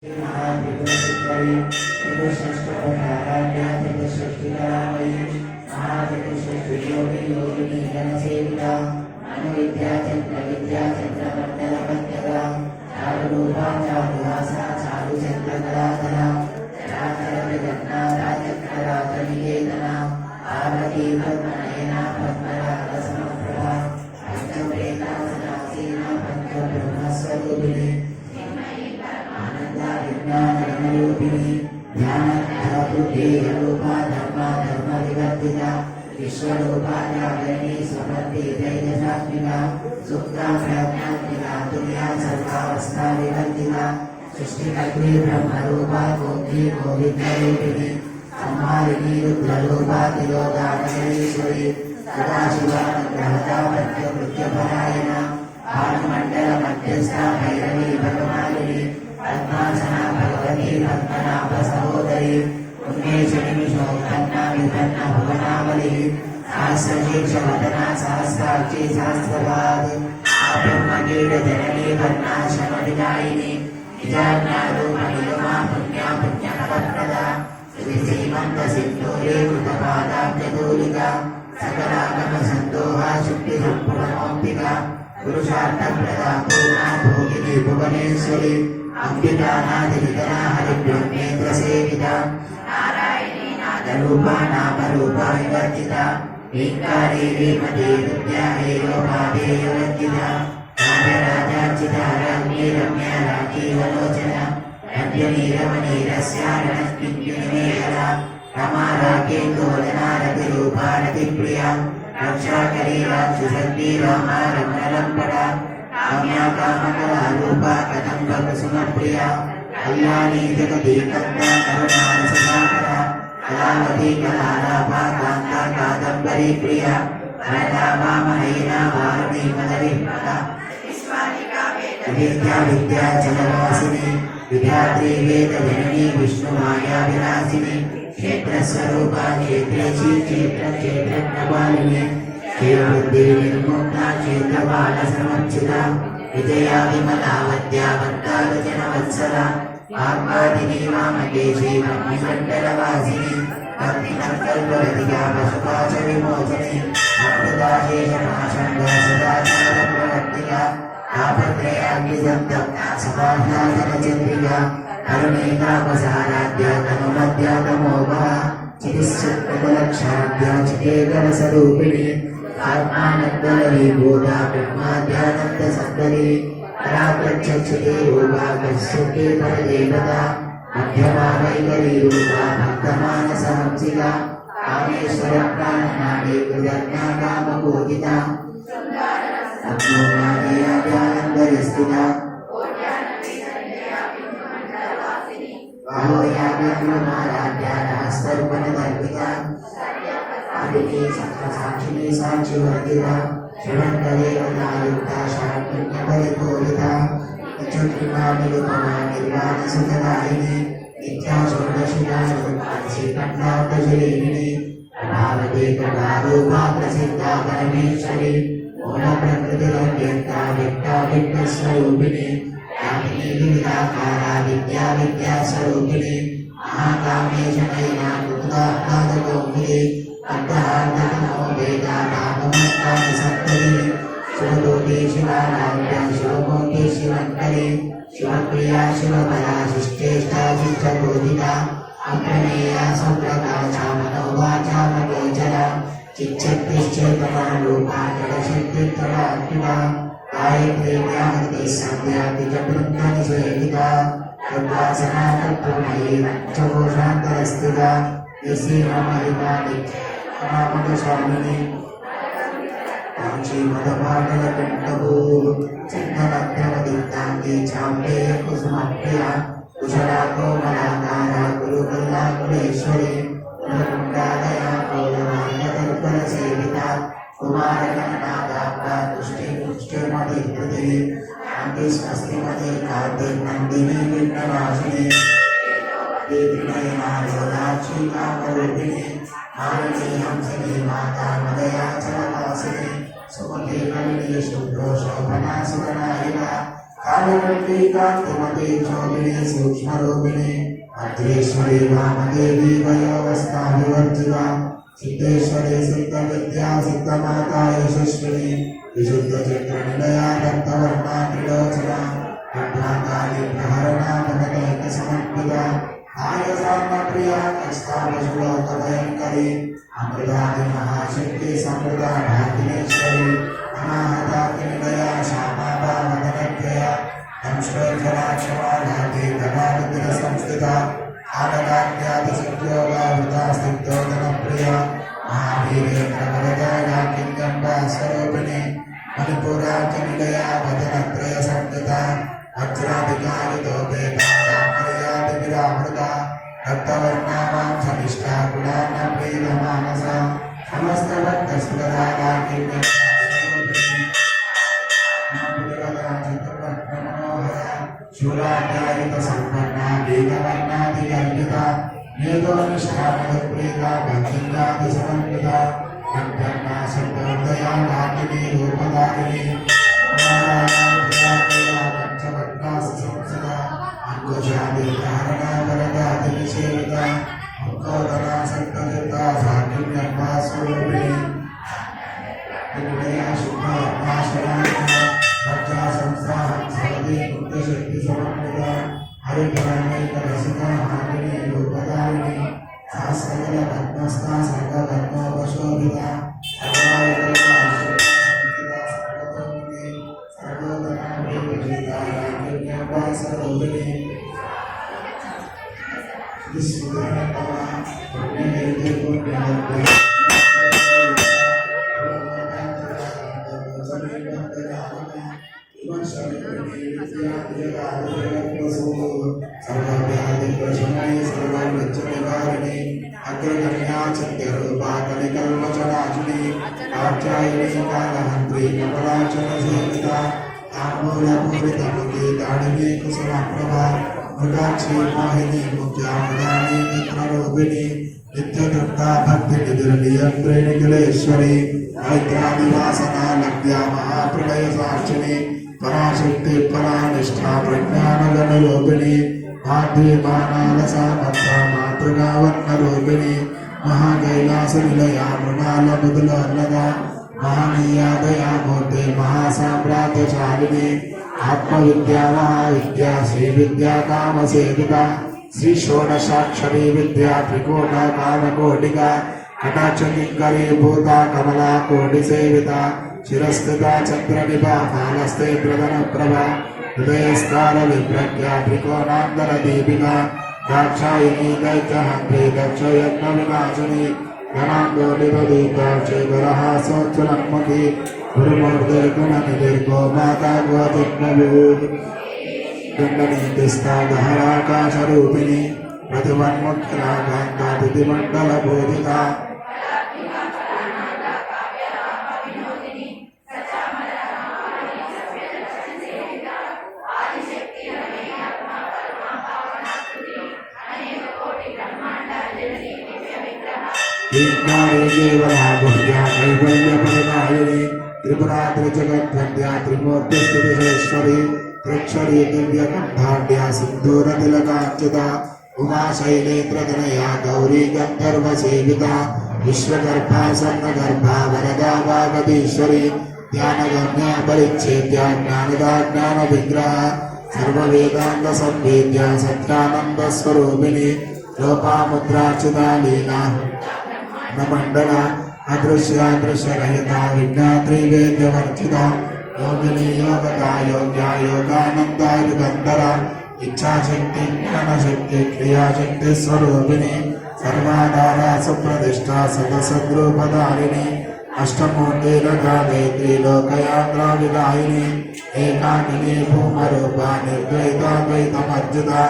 महात्रिपुरसुन्दरी चतुष्षष्टपथाराढ्याचतुष्षष्टिकलामयी महाचतुष्षष्टियोगी योगिनी जनसेविता अनुविद्याचन्द्रविद्याचन्द्रमण्डलमध्यगा चारुरूपा चारुहासा चारुचन्द्रकलाधरा चराचरजगन्नाथाचक्रराजनिकेतना पार्वती पद्मनयना पद्मरागसमप्रभा पञ्चप्रेतासनासीना पञ्चब्रह्मस्वरूपिणी ज्ञानरूपिणी ज्ञानरूपा धर्मविवर्तिता विश्वरूपा जागरणी स्वपत्ति तेजसात्मिका सुप्ता प्रज्ञात्मिका तुल्या सर्वावस्था विवर्तिता सृष्टिकर्त्री ब्रह्मरूपा गोत्री गोविन्दरूपिणी संहारिणी रुद्ररूपा तिलोदानगरीश्वरी सदाशिवा ग्रहता मध्यपरायणा भानुमण्डलमध्यस्था भैरवी भगवानिनी पद्मासना भगवती पद्मनाभ सहोदरी पुण्येशनिमिषोत्पन्ना विपन्ना भुवनावली सहस्रशीर्षवदना सहस्राक्षी सहस्रपाद ब्रह्मकीट जननी वर्णाश्रमविदायिनी निजाज्ञारूपनिगमा पुण्या पुण्यफलप्रदा श्रीमन्तसिन्धूरे कृतपादाब्जतूलिका सकलागमसन्दोहा शुक्तिसम्पूर्णमौक्तिका पुरुषार्थप्रदा पूर्णा भोगिनी भुवनेश्वरी अंबिकानादिनिधना हरिब्रह्मेन्द्र सेविता नारायणी नादरूपा नामरूपा विवर्जिता ईङ्कारी रीमती विद्या हेयोपादेयवर्जिता राजराजार्चिता राज्ञी रम्या राजीवलोचना रम्यनीरमणीरस्यारणस्मिन्युनिमेखला रमा राकेन्दोलना रतिरूपा रतिप्रिया रक्षाकरी राक्षसन्ती रामा रमणलम्बडा काम्या कामकला रूपा कदम्ब कुसुमप्रिया कल्याणी जगती कन्या करुणारससागरा कलावती कलालाभा कान्ता कादम्बरी प्रिया वरदा वामहैना वारुणी मदविप्पदा विद्या विद्याचलवासिनी विद्यात्री वेदजननी विष्णुमाया विलासिनी क्षेत्रस्वरूपा क्षेत्रेशी क्षेत्रक्षेत्रप्रपालिनी क्षेत्रबुद्धि निर्मुक्ता क्षेत्रपालसमच्युता विजया विमला वद्या वक्तारजनवत्सला वाग्वादिनी वामकेशी वह्निमण्डलवासिनी भक्तिसङ्कल्परतिका पशुपाश विमोचनी अमृता शेषनाशङ्गा सदाचारप्रवर्तिका तापत्रयाग्निसन्तप्ता सभाषासनचन्द्रिका करुणीतापसाराध्या तनुमध्या तमोभा चितिश्चक्रलक्षाढ्या चितेकरसरूपिणी आत्मानन्दललीभूता ब्रह्माद्यानन्दसन्दरी पराप्रत्यक्षते रूपा कश्यते परदेवता मध्यमा वैकरी रूपा भक्तमानसहंसिका कामेश्वरप्राणनाडी कृतज्ञा कामपूजिता अग्नोन्नादयाद्यानन्दरिस्थिता बाहोयाव्यक्लमाराध्या रहस्तर्पणदर्पिता आदिनी सत्रसाक्षिणी साक्षिवर्तिता षडङ्गदेवतायुक्ता षड्पुण्यपरिपूरिता चतुर्मानिरुपमा निर्वाणसुखदायिनी नित्या षोडशिता श्रीकण्ठाब्दशरीरिणी प्रभावती प्रभारूपा प्रसिद्धा परमेश्वरी मूलप्रकृतिरव्यक्ता व्यक्ताव्यक्तस्वरूपिणी यामिनी विविधाकारा विद्या विद्यास्वरूपिणी महाकामेशनयना कुतुकाह्लादकौमुदी अर्थार्थतमो वेदा नाममत्तानि सप्तति शिवदूती शिवानाम्या शिवमूर्ति शिवङ्करी शिवप्रिया शिवबला शिष्टेष्टा शिष्टबोधिता अप्रमेया सम्प्रकाशा मनोवाचा मनोजरा चिच्छक्तिश्चेतना रूपा जडशक्तितरात्मिका गायत्री व्याहृति संध्या द्विजबृन्दनिषेविता तद्वासना तत्त्वमयी पञ्चकोशान्तरस्थिता यसीममहिमा नित्यमामकशामिनी काञ्चीमदपाटलकण्ठभू चन्दनद्रवदीप्ताङ्गी चाम्बेय कुसुमप्रिया कुशला कोमलाकारा गुरुकुला कुलेश्वरी कुलकुण्डालया कौलवान्यतर्पणसेविता कुमारकर्णादाब्दा तुष्टिपुष्टिमधिकृति शान्ति स्वस्तिमति कार्तिर्नन्दिनी विघ्ननाशिनी दीर्घनयना लोलाक्षी कामरूपिणी मालिनी हंसिनी माता मदयाचलवासिनी सुमती कलिनी शुभ्रो शोभना सुगनायिका कालवती कांतिमती शोभिनी सूक्ष्मरूपिणी अग्रेश्वरी वामदेवी वयोवस्था विवर्जिता सिद्धेश्वरी सिद्धविद्या सिद्धमाता यशस्विनी विशुद्ध चित्र निलया दत्तवर्णा त्रिलोचना खड्वाकाली प्रहरणा भगवत समर्पिता आयसात्म प्रिया कष्टावशुलोकभयंकरी अमृतादि महाशक्ति समृता भागिनेश्वरी अनाहताति निलया श्यामाभा वदनप्रिया दंश्वेश्वरा क्षमा घाति गदारुद्र संस्थिता आनगाद्याति सत्योगा वृता स्निग्धोदनप्रिया महावीरेन्द्र वरदा किंजम्बा स्वरूपिणी मणिपुराचनिलया वदनत्रय संहिता वज्राधिकारितो वेदामर्यादिविरामृता दत्तवर्णानां सनिष्ठा गुणानप्रीतमानसा समस्त भक्तस्मृता किंजम्बा शूलाध्यायित संपन्ना वेदवर्णादिगर्भिता मेधोनिष्ठामदप्रीता भक्तिञ्जाति समन्विता गन्धर्वा शब्दोदया वाकिनी रूपधारिणी पंचवट्टासु संसदा अंकुशादि धारणा वरदादिनिषेविता मुक्कोदरा संकलिता साकिन्यर्वा स्वरूपिणी विनया शुभा भक्ता संस्थानं सर्वदे बुद्धशक्ति समन्विता हरिकरणैक रसिका हारिणी रूपधारिणी सा सकल भक्तस्था सर्वधर्मोपशोभिता सर्वायुधा संहिता सर्वतोमुखी सर्वोदना विभजिता याज्ञा सर्वोदिनी विश्वधर्मतमा पुण्यकीर्ति पुण्यवद्भे अग्रगण्या चन्द्रूपा कलिकल्मचराजुनी कात्यायनी कालहन्त्री कमलाचलसेविता ताम्बूलपूरितमुखी दाढिनी कुसुमप्रभा मृगाक्षी मोहिनी मुख्यामदानी मित्ररूपिणी नित्यतृप्ता भक्तिनिधिर्नियन्त्रिणिखिलेश्वरी मैत्रादिवासना लब्ध्या महाप्रलयसाक्षिणी पराशक्ति परानिष्ठा प्रज्ञानगणरूपिणी माध्वी मानालसा मत्ता मातृगावन्नरूपिणी महाकैलासनिलया मृणालमुदुलर्लदा महानीया दयामूर्ते महासाम्राज्यशालिनी आत्मविद्या महाविद्या श्रीविद्या कामसेविका श्री षोडशाक्षरी विद्या त्रिकोटा कामकोटिका कटाक्षकिङ्करी भूता कमला कोटिसेविता शिरस्थिता चन्द्रनिभा फालस्ते प्रदनप्रभा हृदयस्कार विप्रज्ञा त्रिकोणान्तरदीपिका दाक्षायिनी दैत्यहन्त्री दक्षयज्ञविनाशिनी गणाङ्गोलिपदीता शेखरहासोज्ज्वलन्मुखी गुरुमूर्तिर्गुणनिधिर्गो माता गोतिग्नविभूत् दण्डनीतिस्था दहराकाशरूपिणी प्रतिमन्मुख्यरागान्तातिथिमण्डलबोधिता केवलाभुज्या कैवल्यपरिदायिनी त्रिपुरा त्रिजगद्वन्द्या त्रिमूर्तिस्तुतिश्वरी त्रिक्षरी दिव्यकण्ठाढ्या सिन्दूरतिलकाञ्चिता उमा शैलेन्द्रतनया गौरी गन्धर्वसेविता विश्वगर्भा स्वर्णगर्भा वरदा वागदीश्वरी ध्यानगम्या परिच्छेद्या ज्ञानदा ज्ञानविग्रह सर्ववेदान्तसंवेद्या सत्यानन्दस्वरूपिणी लोपामुद्रार्चिता लीला मंडला अदृश्यादृश्यरहिता विज्ञात्रिवेद्यवर्जिता योगिनी योगदा योग्या योगानन्दा युगन्धरा इच्छाशक्ति ज्ञानशक्ति क्रियाशक्ति स्वरूपिणी सर्वाधारा सुप्रतिष्ठा सदसद्रूपधारिणी अष्टमूर्तिरगा वेत्री लोकयात्राविदायिनी एकाकिनी भूमरूपा निर्द्वैताद्वैतमर्जिता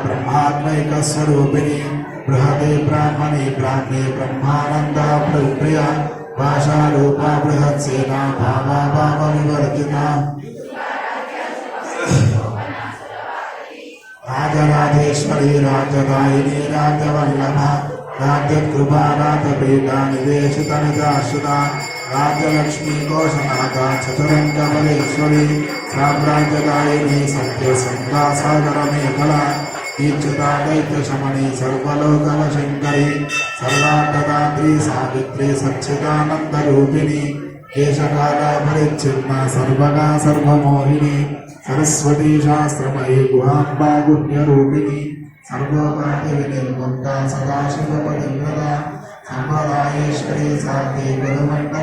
ब्रह्मात्मैकस्वरूपिणी बृहदे ब्राह्मणे ब्राह्मे ब्रह्मानन्दा प्रिया भाषारूपा बृहत्सेना भावा भावविवर्जिता राजराजेश्वरी राजदायिनी राजवल्लभा राज्यकृपा राजपीठा निवेशितनिजाश्रिता राज्यलक्ष्मी कोशनाथा चतुरङ्गबलेश्वरी సామ్రాజ్యదాయిని సత్యసంగాసాగరమేఖల ఈచ్యుతాదైత్యశమని సర్వలోకవశంకరి సర్వాంగదాత్రి సావిత్రి సచ్చిదానందరూపిణి కేశకాల పరిచ్ఛిన్న సర్వగా సర్వమోహిని సరస్వతీ శాస్త్రమయీ గుహాంబా గుణ్యరూపిణి సర్వోపాధి వినిర్ముక్త సదాశివపతివ్రత సంపదాయేశ్వరీ సాధ్యే గురుమండల